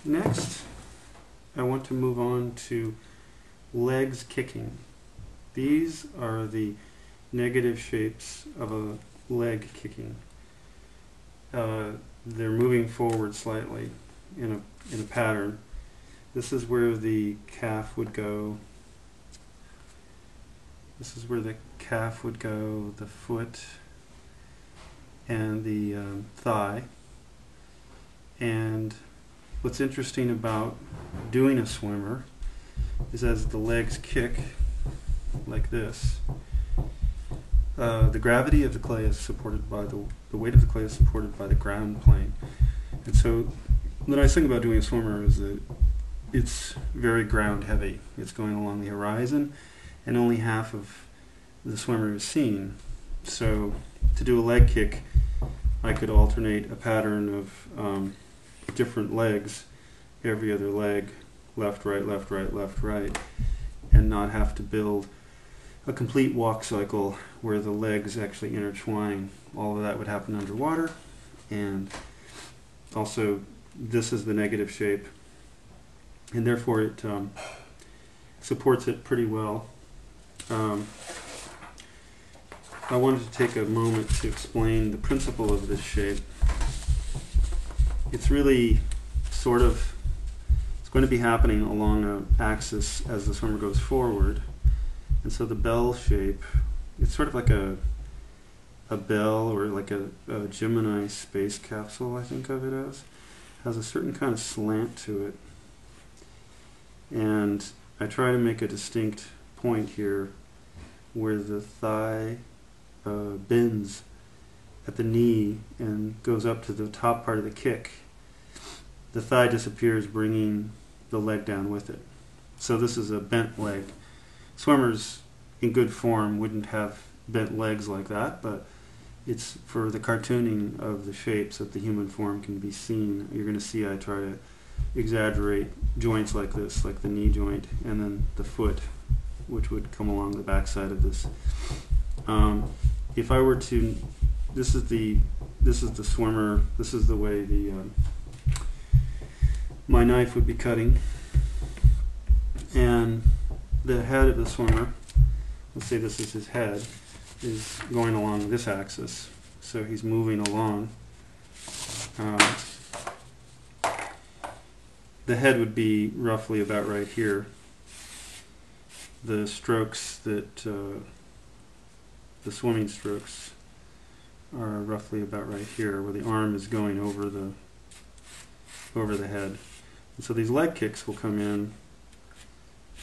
Next, I want to move on to legs kicking. These are the negative shapes of a leg kicking. They're moving forward slightly in a pattern. This is where the calf would go. This is where the calf would go, the foot, and the thigh. And what's interesting about doing a swimmer is as the legs kick like this, the gravity of the clay is supported by the weight of the clay is supported by the ground plane. And so the nice thing about doing a swimmer is that it's very ground heavy. It's going along the horizon and only half of the swimmer is seen. So to do a leg kick, I could alternate a pattern of different legs, every other leg, left, right, left, right, left, right, and not have to build a complete walk cycle where the legs actually intertwine. All of that would happen underwater, and also this is the negative shape, and therefore it supports it pretty well. I wanted to take a moment to explain the principle of this shape. It's really sort of, it's going to be happening along an axis as the swimmer goes forward. And so the bell shape, it's sort of like a bell, or like a Gemini space capsule, I think of it as. Has a certain kind of slant to it. And I try to make a distinct point here where the thigh bends at the knee and goes up to the top part of the kick. The thigh disappears, bringing the leg down with it. So this is a bent leg. Swimmers in good form wouldn't have bent legs like that, but it's for the cartooning of the shapes that the human form can be seen. You're going to see I try to exaggerate joints like this, like the knee joint, and then the foot, which would come along the backside of this. If I were to, this is the swimmer. This is the way my knife would be cutting, and the head of the swimmer, let's say this is his head, is going along this axis. So he's moving along. The head would be roughly about right here. The strokes that the swimming strokes are roughly about right here, where the arm is going over the head. And so these leg kicks will come in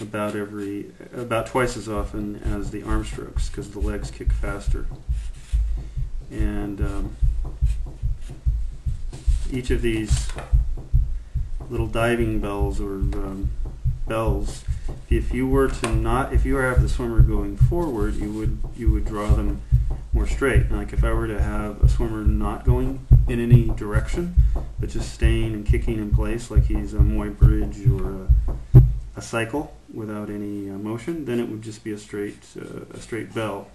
about twice as often as the arm strokes, because the legs kick faster. And each of these little diving bells, or bells, if you were to have the swimmer going forward, you would draw them more straight. Like if I were to have a swimmer not going in any direction, but just staying and kicking in place like he's a muybridge or a cycle without any motion, then it would just be a straight bell.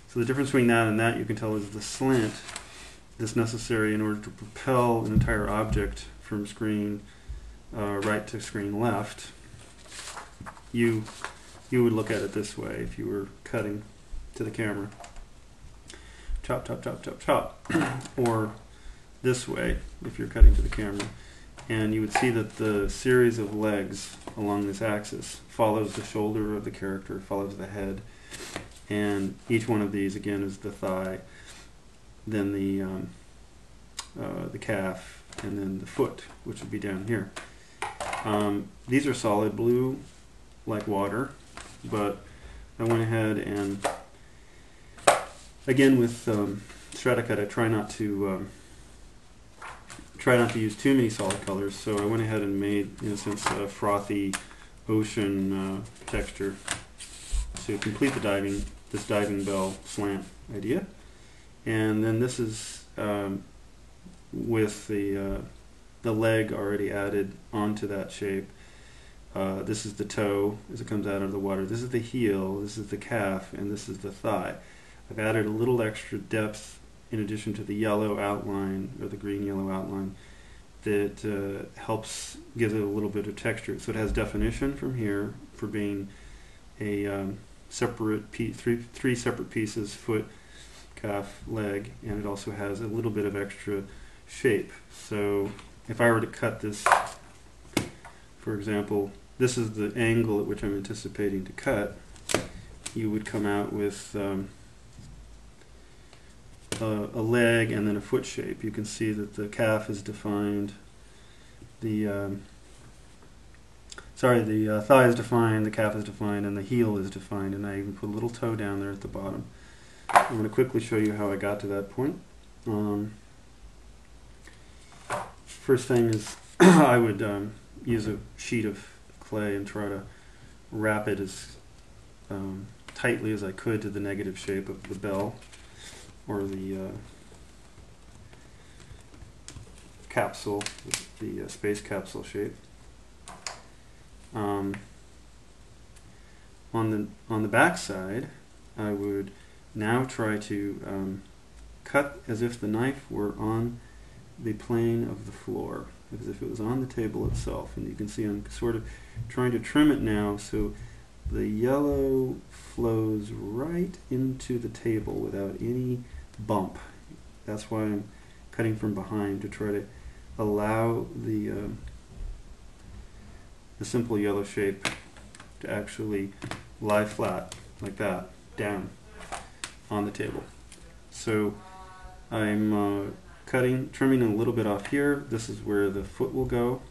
So the difference between that and that, you can tell, is the slant that's necessary in order to propel an entire object from screen right to screen left. You would look at it this way if you were cutting to the camera. Chop, chop, chop, chop, chop. Or this way if you're cutting to the camera. And you would see that the series of legs along this axis follows the shoulder of the character, follows the head, and each one of these again is the thigh, then the calf, and then the foot, which would be down here. These are solid blue, like water, but I went ahead and, again with Strata cut, I try not to use too many solid colors, so I went ahead and made, in a sense, a frothy ocean texture to complete this diving bell slant idea. And then this is with the leg already added onto that shape. This is the toe as it comes out of the water. This is the heel, this is the calf, and this is the thigh. I've added a little extra depth in addition to the yellow outline, or the green-yellow outline, that helps give it a little bit of texture. So it has definition from here for being a separate three separate pieces: foot, calf, leg, and it also has a little bit of extra shape. So if I were to cut this, for example, this is the angle at which I'm anticipating to cut, you would come out with a leg and then a foot shape. You can see that the calf is defined, the thigh is defined, the calf is defined, and the heel is defined, and I even put a little toe down there at the bottom. I'm going to quickly show you how I got to that point. First thing is I would use a sheet of clay and try to wrap it as tightly as I could to the negative shape of the bell, or the capsule, the space capsule shape. On the back side, I would now try to cut as if the knife were on the plane of the floor, as if it was on the table itself. And you can see I'm sort of trying to trim it now so the yellow flows right into the table without any bump. That's why I'm cutting from behind, to try to allow the simple yellow shape to actually lie flat like that down on the table. So I'm trimming a little bit off here. This is where the foot will go.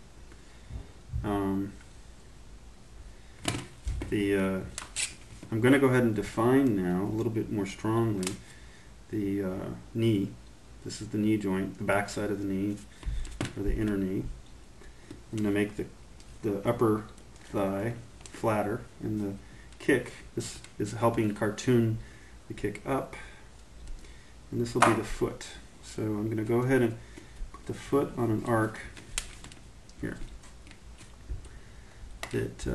I'm going to go ahead and define now a little bit more strongly the knee. This is the knee joint, the back side of the knee, or the inner knee. I'm going to make the upper thigh flatter, and the kick, this is helping cartoon the kick up, and this will be the foot. So I'm going to go ahead and put the foot on an arc here that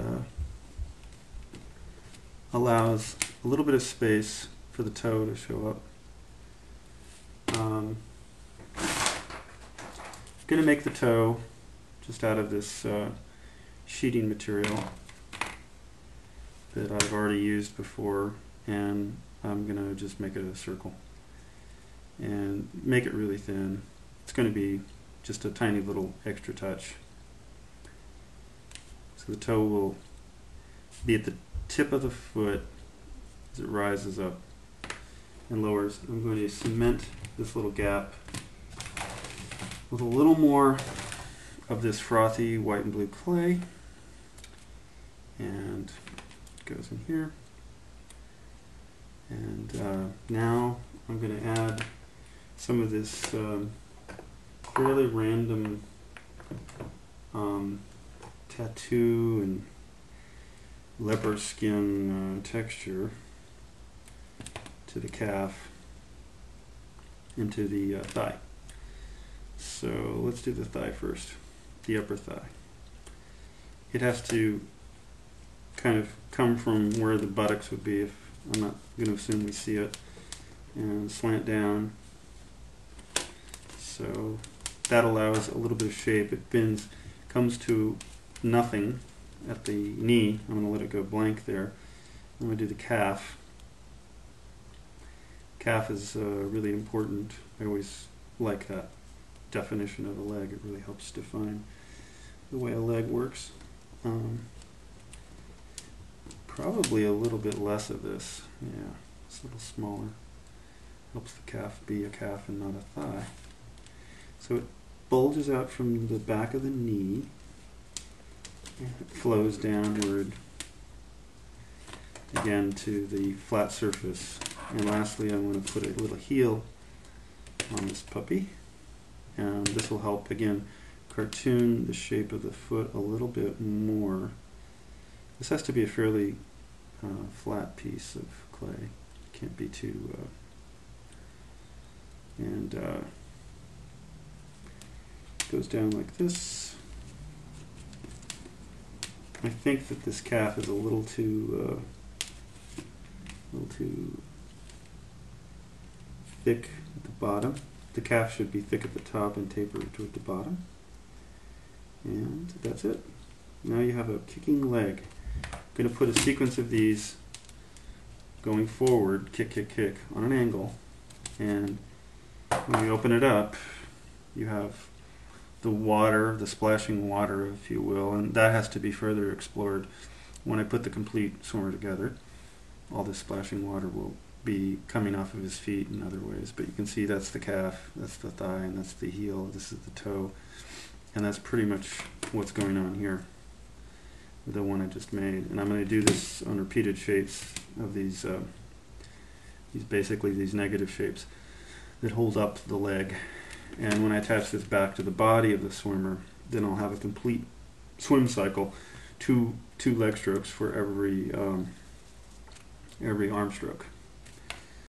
allows a little bit of space for the toe to show up. I'm going to make the toe just out of this sheeting material that I've already used before, and I'm going to just make it a circle and make it really thin. It's going to be just a tiny little extra touch. So the toe will be at the tip of the foot as it rises up and lowers. I'm going to cement this little gap with a little more of this frothy white and blue clay, and it goes in here. And now I'm going to add some of this fairly random tattoo and leopard skin texture to the calf and to the thigh. So let's do the thigh first, the upper thigh. It has to kind of come from where the buttocks would be, if I'm not going to assume we see it, and slant down. So that allows a little bit of shape. It bends, comes to nothing at the knee. I'm going to let it go blank there. I'm going to do the calf. Calf is really important. I always like that definition of a leg. It really helps define the way a leg works. Probably a little bit less of this. Yeah, it's a little smaller. Helps the calf be a calf and not a thigh. So it bulges out from the back of the knee, and it flows downward again to the flat surface. And lastly, I'm going to put a little heel on this puppy, and this will help again cartoon the shape of the foot a little bit more. This has to be a fairly flat piece of clay. Can't be too goes down like this. I think that this calf is a little too thick at the bottom. The calf should be thick at the top and taper toward the bottom. That's it. Now you have a kicking leg. I'm going to put a sequence of these going forward, kick, kick, kick, on an angle. And when you open it up, you have the water, the splashing water, if you will, and that has to be further explored. When I put the complete swimmer together, all this splashing water will be coming off of his feet in other ways. But you can see that's the calf, that's the thigh, and that's the heel, this is the toe. And that's pretty much what's going on here, the one I just made. And I'm going to do this on repeated shapes of these basically these negative shapes that hold up the leg. And when I attach this back to the body of the swimmer, then I'll have a complete swim cycle, two leg strokes for every arm stroke.